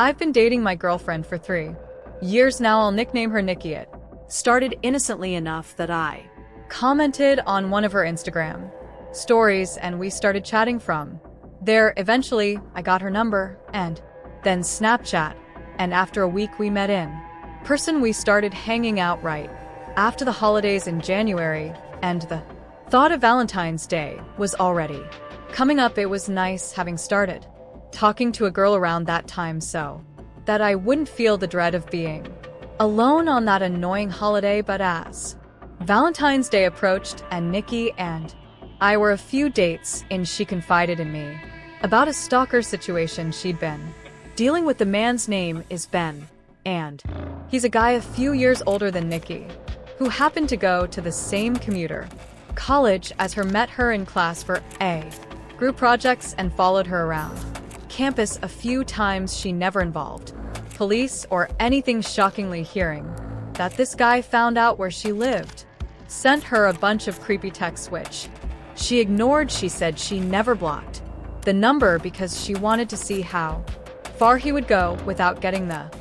I've been dating my girlfriend for 3 years now. I'll nickname her Nikki. It started innocently enough that I commented on one of her Instagram stories and we started chatting from there. Eventually, I got her number and then Snapchat, and after a week we met in person. We started hanging out right after the holidays in January, and the thought of Valentine's Day was already coming up. It was nice having started talking to a girl around that time so that I wouldn't feel the dread of being alone on that annoying holiday. But as Valentine's Day approached and Nikki and I were a few dates in, she confided in me about a stalker situation she'd been dealing with. The man's name is Ben, and he's a guy a few years older than Nikki, who happened to go to the same commuter college as her, met her in class for a group projects, and followed her around campus a few times. She never involved police or anything. Shockingly, hearing that this guy found out where she lived, sent her a bunch of creepy texts which she ignored. She said she never blocked the number because she wanted to see how far he would go without getting the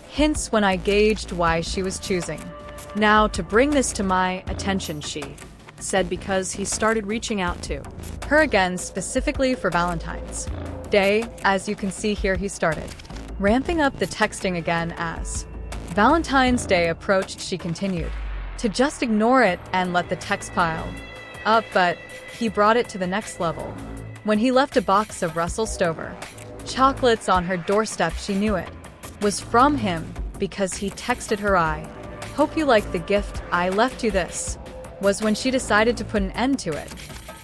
hints. When I gauged why she was choosing now to bring this to my attention, she said because he started reaching out to her again specifically for Valentine's Day. As you can see here, he started ramping up the texting again as Valentine's Day approached. She continued to just ignore it and let the text pile up, but he brought it to the next level when he left a box of Russell Stover chocolates on her doorstep. She knew it was from him because he texted her, "I hope you like the gift I left you." This was when she decided to put an end to it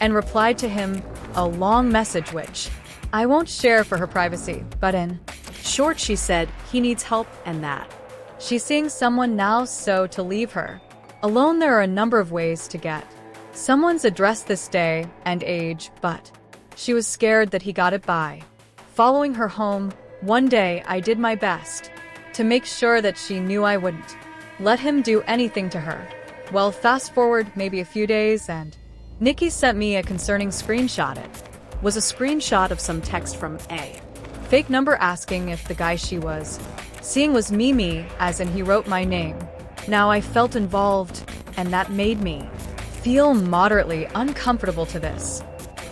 and replied to him a long message which I won't share for her privacy, but in short she said he needs help and that she's seeing someone now, so to leave her alone. There are a number of ways to get someone's address this day and age, but she was scared that he got it by following her home. One day I did my best to make sure that she knew I wouldn't let him do anything to her. Well, fast forward maybe a few days and Nikki sent me a concerning screenshot. It was a screenshot of some text from a fake number asking if the guy she was seeing was me, as in he wrote my name. Now I felt involved, and that made me feel moderately uncomfortable. To this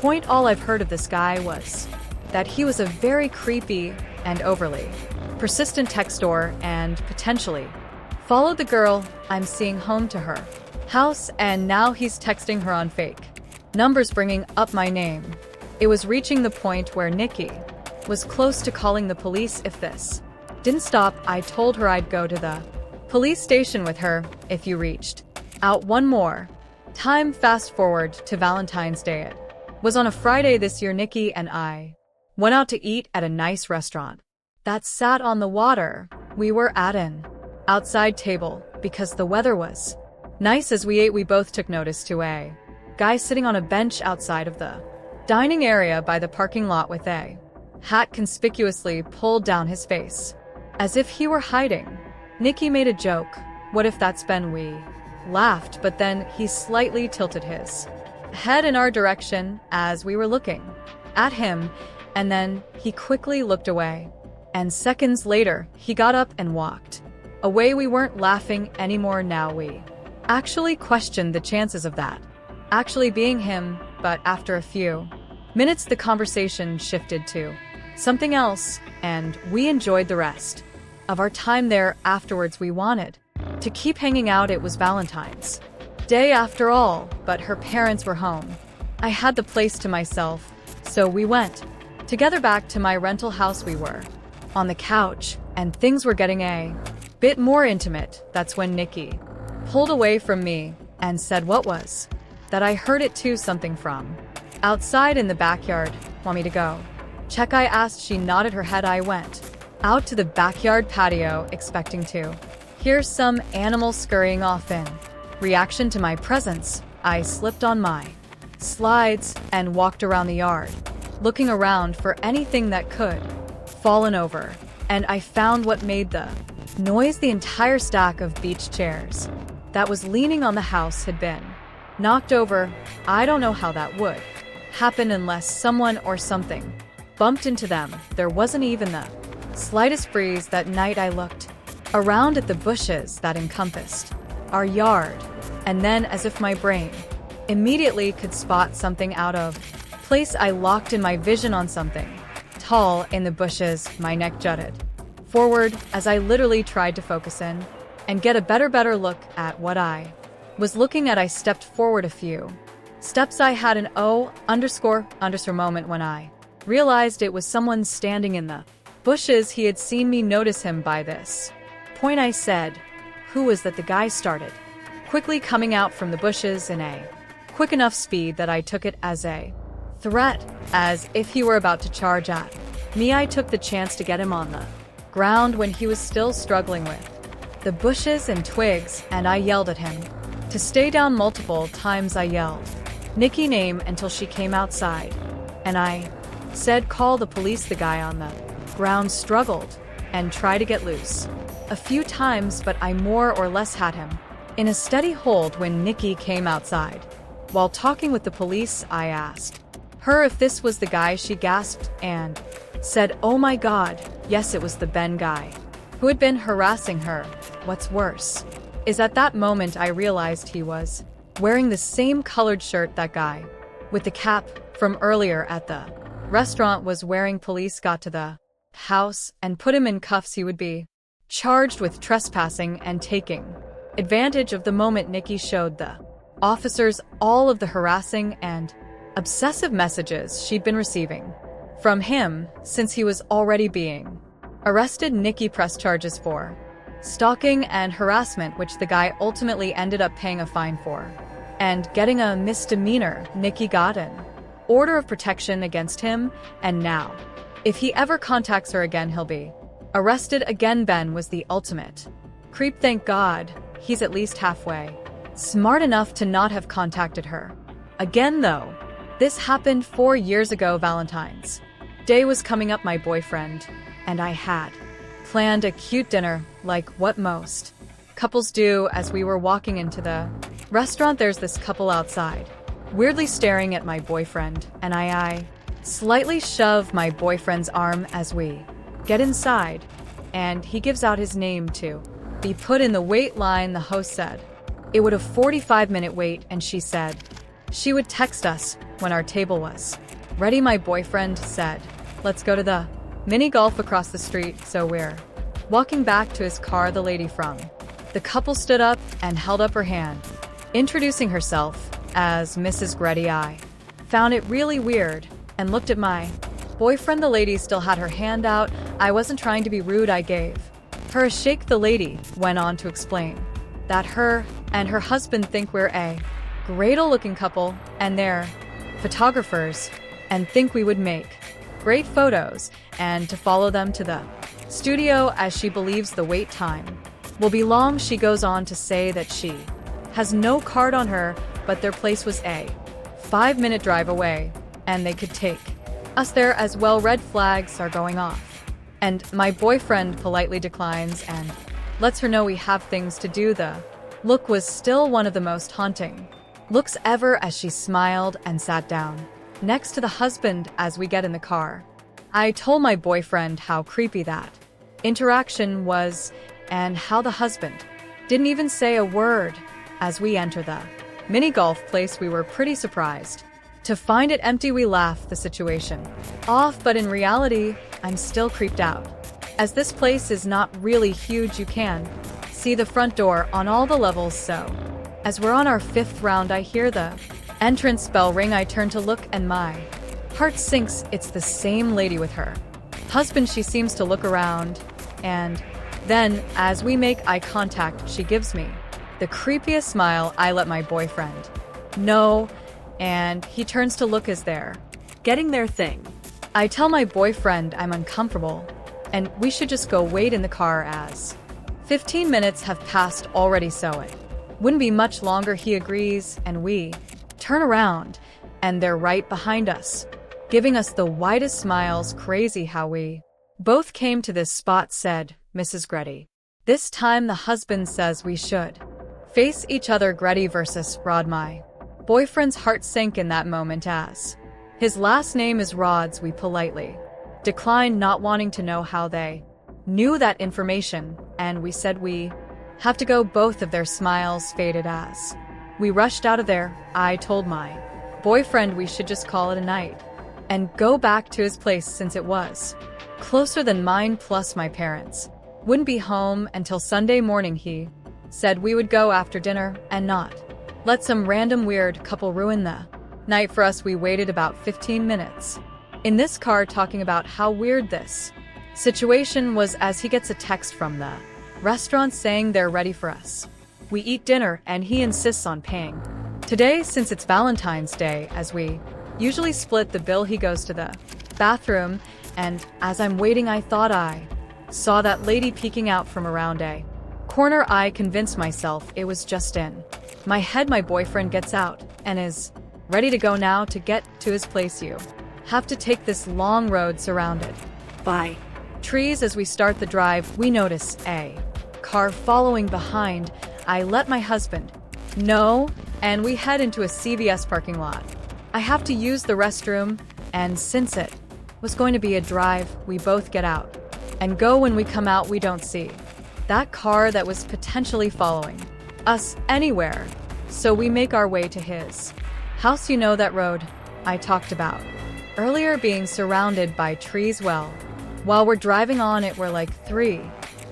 point, all I've heard of this guy was that he was a very creepy and overly persistent texter and potentially followed the girl I'm seeing home to her house, and now he's texting her on fake numbers bringing up my name. It was reaching the point where Nikki was close to calling the police if this didn't stop. I told her I'd go to the police station with her if you reached out one more time. Fast forward to Valentine's Day. It was on a Friday this year. Nikki and I went out to eat at a nice restaurant that sat on the water. We were at an outside table because the weather was nice. As we ate, we both took notice to a guy sitting on a bench outside of the dining area by the parking lot with a hat conspicuously pulled down his face as if he were hiding. Nikki made a joke, "What if that's Ben?" We laughed, but then he slightly tilted his head in our direction as we were looking at him, and then he quickly looked away. And seconds later, he got up and walked away. We weren't laughing anymore now. We actually questioned the chances of that actually being him, but after a few minutes, the conversation shifted to something else, and we enjoyed the rest of our time there. Afterwards, we wanted to keep hanging out. It was Valentine's Day after all, but her parents were home. I had the place to myself, so we went together back to my rental house. We were on the couch, and things were getting a bit more intimate. That's when Nikki pulled away from me and said, "What was that? I heard it too, something from outside in the backyard. Want me to go check?" I asked. She nodded her head. I went out to the backyard patio, expecting to hear some animal scurrying off. In reaction to my presence, I slipped on my slides and walked around the yard, looking around for anything that could fallen over, and I found what made the noise. The entire stack of beach chairs that was leaning on the house had been knocked over. I don't know how that would happen unless someone or something bumped into them. There wasn't even the Slightest breeze that night I looked around at the bushes that encompassed our yard, and then, as if my brain immediately could spot something out of place, I locked in my vision on something tall in the bushes. My neck jutted forward as I literally tried to focus in and get a better look at what I was looking at. I stepped forward a few steps. I had an underscore moment when I realized it was someone standing in the bushes. He had seen me notice him by this point. I said, "Who was that?" The guy started quickly coming out from the bushes in a quick enough speed that I took it as a threat, as if he were about to charge at me. I took the chance to get him on the ground when he was still struggling with the bushes and twigs, and I yelled at him to stay down. Multiple times I yelled Nikki's name until she came outside, and I said, "Call the police." The guy on the ground struggled and tried to get loose a few times, but I more or less had him in a steady hold. When Nikki came outside while talking with the police, I asked her if this was the guy. She gasped and said, "Oh my God, yes, it was the Ben guy who had been harassing her." What's worse is at that moment I realized he was wearing the same colored shirt that guy with the cap from earlier at the restaurant was wearing. Police got to the house and put him in cuffs. He would be charged with trespassing and taking advantage of the moment. Nikki showed the officers all of the harassing and obsessive messages she'd been receiving from him since he was already being arrested. Nikki pressed charges for stalking and harassment, which the guy ultimately ended up paying a fine for and getting a misdemeanor. Nikki got an order of protection against him, and now, if he ever contacts her again, he'll be arrested again. Ben was the ultimate creep. Thank God he's at least halfway smart enough to not have contacted her again, though. This happened 4 years ago. Valentine's Day was coming up. My boyfriend and I had planned a cute dinner, like what most couples do. As we were walking into the restaurant, there's this couple outside, weirdly staring at my boyfriend, and I slightly shove my boyfriend's arm as we get inside, and he gives out his name to be put in the wait line. The host said it would a 45-minute wait, and she said she would text us when our table was ready. My boyfriend said, "Let's go to the mini golf across the street." So we're walking back to his car. The lady from the couple stood up and held up her hand, introducing herself as Mrs. Gretty. I found it really weird and looked at my boyfriend. The lady still had her hand out. I wasn't trying to be rude. I gave her a shake. The lady went on to explain that her and her husband think we're a great-looking couple, and they're photographers, and think we would make great photos, and to follow them to the studio, as she believes the wait time will be long. She goes on to say that she has no card on her, but their place was a 5-minute drive away, and they could take us there as well. Red flags are going off, and my boyfriend politely declines and lets her know we have things to do. The look was still one of the most haunting looks ever, as she smiled and sat down next to the husband. As we get in the car, I told my boyfriend how creepy that interaction was and how the husband didn't even say a word. As we enter the mini golf place, we were pretty surprised to find it empty. We laughed the situation off, but in reality, I'm still creeped out, as this place is not really huge. You can see the front door on all the levels. So as we're on our 5th round, I hear the entrance bell ring. I turn to look, and my heart sinks. It's the same lady with her husband. She seems to look around, and then, as we make eye contact, she gives me the creepiest smile. I let my boyfriend know, and he turns to look as they're getting their thing. I tell my boyfriend I'm uncomfortable, and we should just go wait in the car, as 15 minutes have passed already, so it wouldn't be much longer. He agrees, and we turn around, and they're right behind us, giving us the widest smiles. Crazy how we both came to this spot, said Mrs. Gretty. This time the husband says we should face each other. Gretty versus Rod. My boyfriend's heart sank in that moment, as his last name is Rods. We politely declined, not wanting to know how they knew that information, and we said we have to go. Both of their smiles faded as we rushed out of there. I told my boyfriend we should just call it a night and go back to his place since it was closer than mine, plus my parents wouldn't be home until Sunday morning. He said we would go after dinner and not let some random weird couple ruin the night for us. We waited about 15 minutes in this car talking about how weird this situation was as he gets a text from the restaurant saying they're ready for us. We eat dinner and he insists on paying today since it's Valentine's Day. As we usually split the bill, he goes to the bathroom, and as I'm waiting I thought I saw that lady peeking out from around a corner. I convinced myself it was just in my head. My boyfriend gets out and is ready to go. Now to get to his place you have to take this long road surrounded by trees. As we start the drive, we notice a car following behind. I let my husband know, and we head into a CVS parking lot. I have to use the restroom, and since it was going to be a drive, we both get out and go. When we come out, we don't see that car that was potentially following us anywhere, so we make our way to his house. You know that road I talked about earlier, being surrounded by trees? Well, while we're driving on it, we're like 3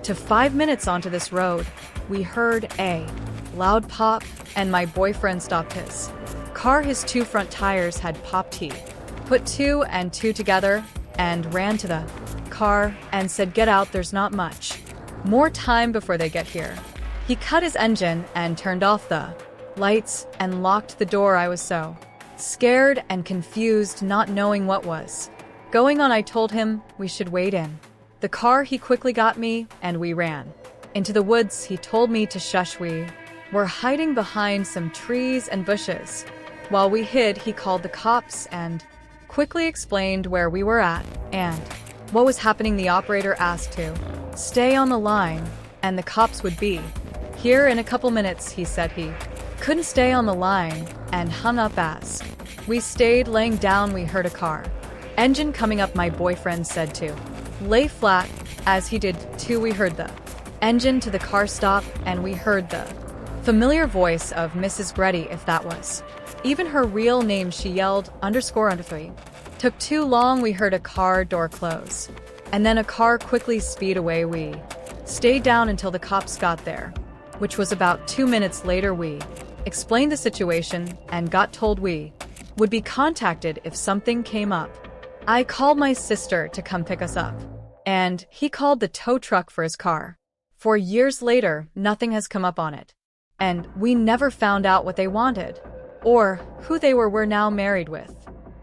to 5 minutes onto this road, we heard a loud pop, and my boyfriend stopped his car. His 2 front tires had popped. He put 2 and 2 together and ran to the car and said, "Get out, there's not much more time before they get here." He cut his engine and turned off the lights and locked the door. I was so scared and confused, not knowing what was going on. I told him we should wait in the car. He quickly got me and we ran into the woods. He told me to shush. We were hiding behind some trees and bushes. While we hid, he called the cops and quickly explained where we were at and what was happening. The operator asked to stay on the line and the cops would be here in a couple minutes. He said he couldn't stay on the line and hung up. As we stayed laying down, we heard a car engine coming up. My boyfriend said to lay flat, as he did too. We heard the engine to the car stop, and we heard the familiar voice of Mrs. Gretty, if that was even her real name. She yelled _3. Took too long. We heard a car door close, and then a car quickly speed away. We stayed down until the cops got there, which was about 2 minutes later. We explained the situation and got told we would be contacted if something came up. I called my sister to come pick us up, and he called the tow truck for his car. 4 years later, nothing has come up on it, and we never found out what they wanted or who they were. We're now married with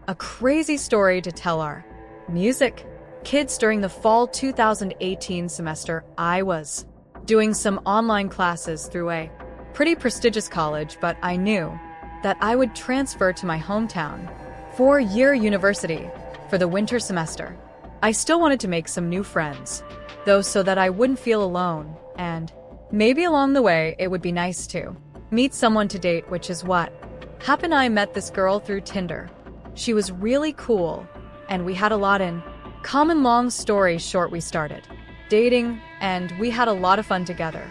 a crazy story to tell our music kids. During the fall 2018 semester, I was doing some online classes through a pretty prestigious college, but I knew that I would transfer to my hometown 4-year university for the winter semester. I still wanted to make some new friends, though, so that I wouldn't feel alone, and maybe along the way it would be nice to meet someone to date, which is what happened. I met this girl through Tinder. She was really cool, and we had a lot in common. Long story short, we started dating, and we had a lot of fun together.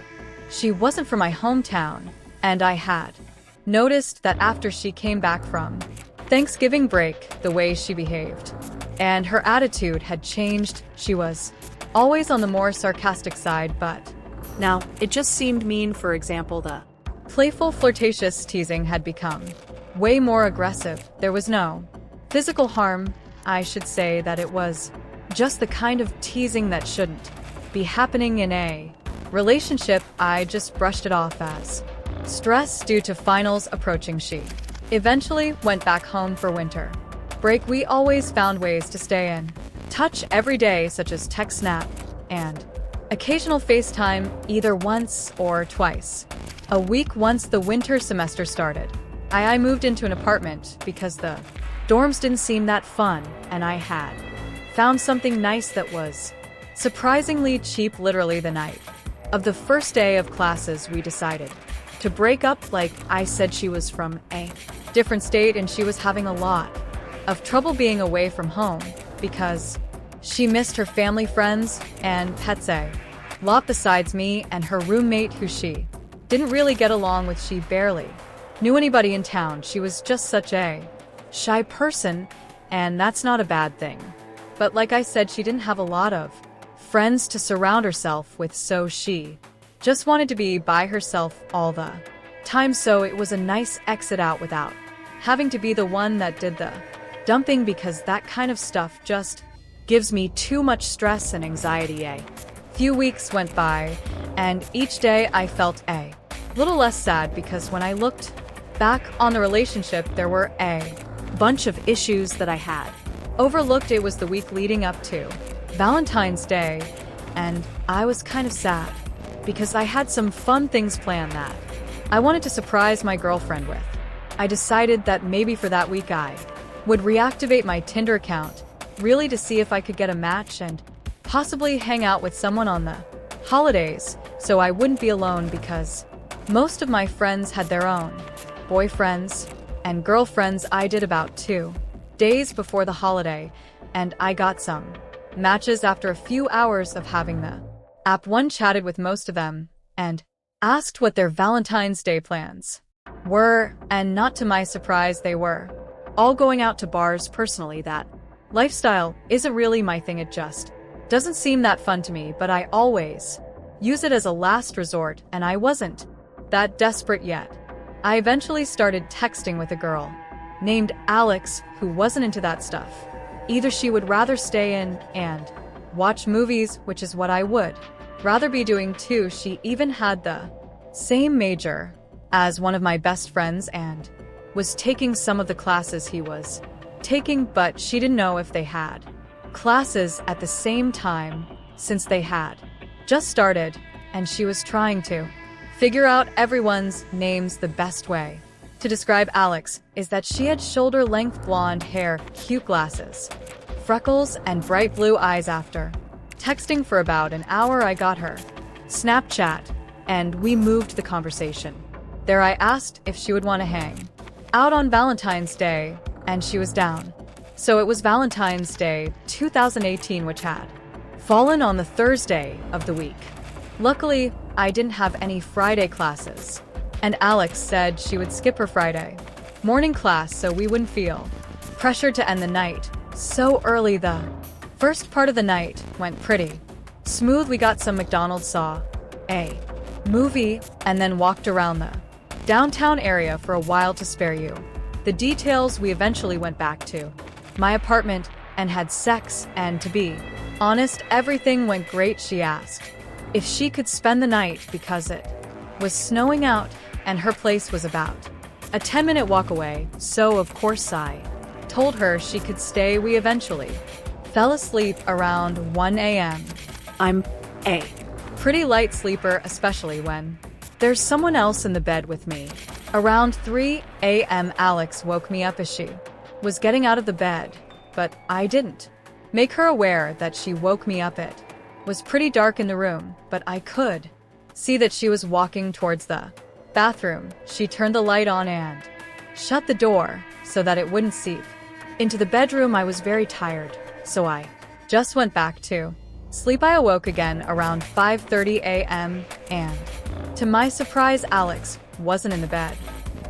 She wasn't from my hometown, and I had noticed that after she came back from Thanksgiving break, the way she behaved and her attitude had changed. She was always on the more sarcastic side, but now it just seemed mean. For example, the playful, flirtatious teasing had become way more aggressive. There was no physical harm. I should say that it was just the kind of teasing that shouldn't be happening in a relationship. I just brushed it off as stress due to finals approaching. She eventually went back home for winter break. We always found ways to stay in touch every day, such as text, snap, and occasional FaceTime, either once or twice a week. Once the winter semester started, I moved into an apartment because the dorms didn't seem that fun, and I had found something nice that was surprisingly cheap. Literally the night of the first day of classes, we decided to break up. Like I said, she was from a different state and she was having a lot of trouble being away from home because She missed her family friends and pets A lot besides me and her roommate who she didn't really get along with. She barely knew anybody in town. She was just such a shy person, and that's not a bad thing. But like I said, she didn't have a lot of friends to surround herself with, so she just wanted to be by herself all the time, so it was a nice exit out without having to be the one that did the dumping, because that kind of stuff just gives me too much stress and anxiety. A few weeks went by, and each day I felt a little less sad, because when I looked back on the relationship, there were a bunch of issues that I had overlooked. It was the week leading up to Valentine's Day, and I was kind of sad because I had some fun things planned that I wanted to surprise my girlfriend with. I decided that maybe for that week I would reactivate my Tinder account, really to see if I could get a match and possibly hang out with someone on the holidays, so I wouldn't be alone, because most of my friends had their own boyfriends and girlfriends. I did about 2 days before the holiday, and I got some matches after a few hours of having the app. One chatted with most of them and asked what their Valentine's Day plans were, and not to my surprise, they were all going out to bars. Personally, that lifestyle isn't really my thing. It just doesn't seem that fun to me, but I always use it as a last resort, and I wasn't that desperate yet. I eventually started texting with a girl named Alex who wasn't into that stuff either. She would rather stay in and watch movies, which is what I would rather be doing too. She even had the same major as one of my best friends and was taking some of the classes he was taking, but she didn't know if they had classes at the same time, since they had just started, and she was trying to figure out everyone's names. The best way to describe Alex is that she had shoulder-length blonde hair, cute glasses, freckles, and bright blue eyes. After texting for about an hour, I got her Snapchat, and we moved the conversation there. I asked if she would want to hang out on Valentine's Day, and she was down. So it was Valentine's Day 2018, which had fallen on the Thursday of the week. Luckily, I didn't have any Friday classes, and Alex said she would skip her Friday morning class so we wouldn't feel pressured to end the night so early. The first part of the night went pretty smooth. We got some McDonald's, saw a movie, and then walked around the downtown area for a while. To spare you the details, we eventually went back to my apartment and had sex, and to be honest, everything went great. She asked if she could spend the night because it was snowing out and her place was about a 10-minute walk away, so of course I told her she could stay. We eventually fell asleep around 1 a.m. I'm a pretty light sleeper, especially when there's someone else in the bed with me. Around 3 a.m. Alex woke me up as she was getting out of the bed, but I didn't make her aware that she woke me up. It was pretty dark in the room, but I could see that she was walking towards the bathroom. She turned the light on and shut the door so that it wouldn't seep into the bedroom. I was very tired, so I just went back to sleep. I awoke again around 5:30 a.m. and to my surprise, Alex wasn't in the bed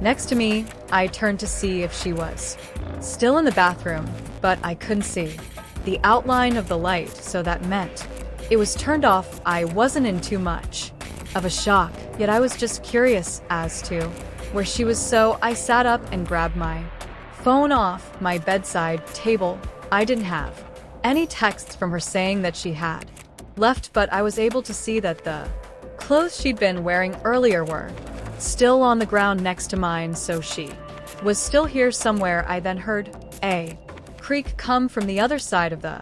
next to me. I turned to see if she was still in the bathroom, but I couldn't see the outline of the light, so that meant it was turned off. I wasn't in too much of a shock, yet I was just curious as to where she was, so I sat up and grabbed my phone off my bedside table. I didn't have any texts from her saying that she had left, but I was able to see that the clothes she'd been wearing earlier were still on the ground next to mine, so she was still here somewhere. I then heard a creak come from the other side of the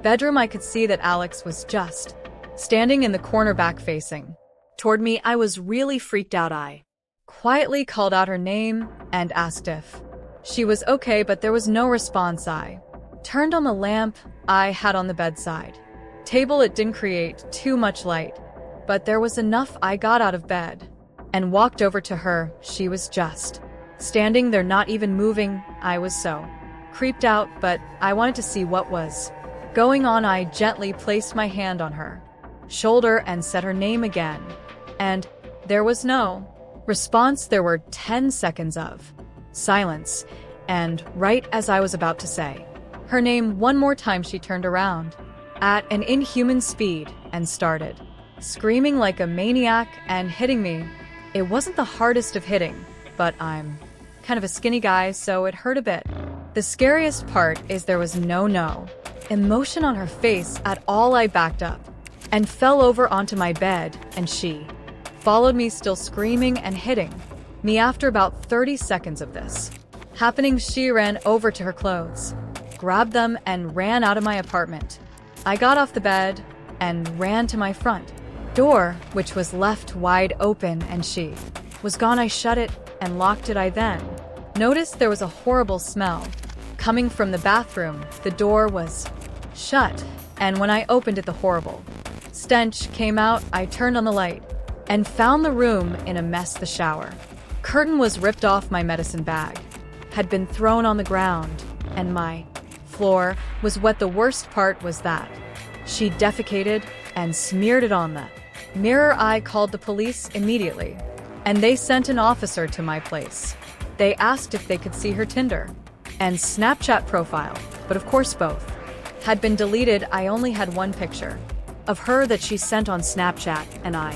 bedroom. I could see that Alex was just standing in the corner back facing toward me. I was really freaked out. I quietly called out her name and asked if she was okay, but there was no response. I turned on the lamp I had on the bedside table. It didn't create too much light, but there was enough. I got out of bed and walked over to her. She was just standing there, not even moving. I was so creeped out, but I wanted to see what was Going on, I gently placed my hand on her shoulder and said her name again. And there was no response. There were 10 seconds of silence, and right as I was about to say her name one more time, she turned around at an inhuman speed and started screaming like a maniac and hitting me. It wasn't the hardest of hitting, but I'm kind of a skinny guy, so it hurt a bit. The scariest part is there was no emotion on her face at all. I backed up and fell over onto my bed, and she followed me, still screaming and hitting me. After about 30 seconds of this happening, she ran over to her clothes, grabbed them, and ran out of my apartment. I got off the bed and ran to my front door, which was left wide open, and she was gone. I shut it and locked it. I then noticed there was a horrible smell coming from the bathroom. The door was shut, and when I opened it, the horrible stench came out. I turned on the light and found the room in a mess. The shower curtain was ripped off, my medicine bag had been thrown on the ground, and my floor was wet. The worst part was that she defecated and smeared it on the mirror. I called the police immediately, and they sent an officer to my place. They asked if they could see her Tinder and Snapchat profile, but of course both had been deleted. I only had one picture of her that she sent on Snapchat, and I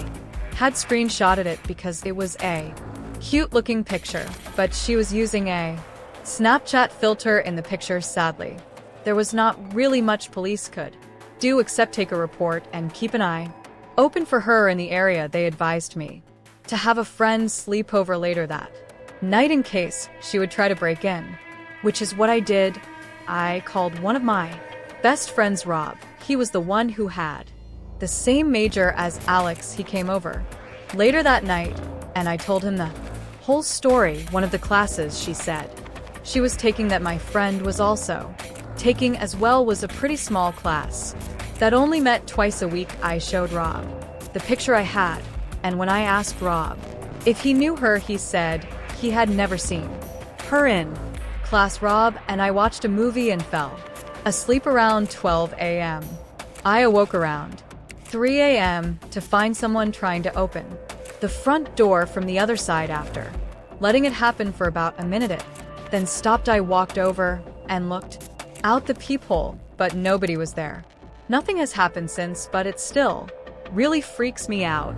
had screenshotted it because it was a cute-looking picture, but she was using a Snapchat filter in the picture. Sadly, there was not really much police could do except take a report and keep an eye open for her in the area. They advised me to have a friend sleep over later that night in case she would try to break in, which is what I did. I called one of my best friends, Rob. He was the one who had the same major as Alex. He came over later that night, and I told him the whole story. One of the classes she said she was taking that my friend was also taking as well was a pretty small class that only met twice a week. I showed Rob the picture I had, and when I asked Rob if he knew her, he said he had never seen her in class. Rob and I watched a movie and fell asleep around 12 a.m. I awoke around 3 a.m. to find someone trying to open the front door from the other side. After letting it happen for about a minute, it then stopped. I walked over and looked out the peephole, but nobody was there. Nothing has happened since, but it still really freaks me out.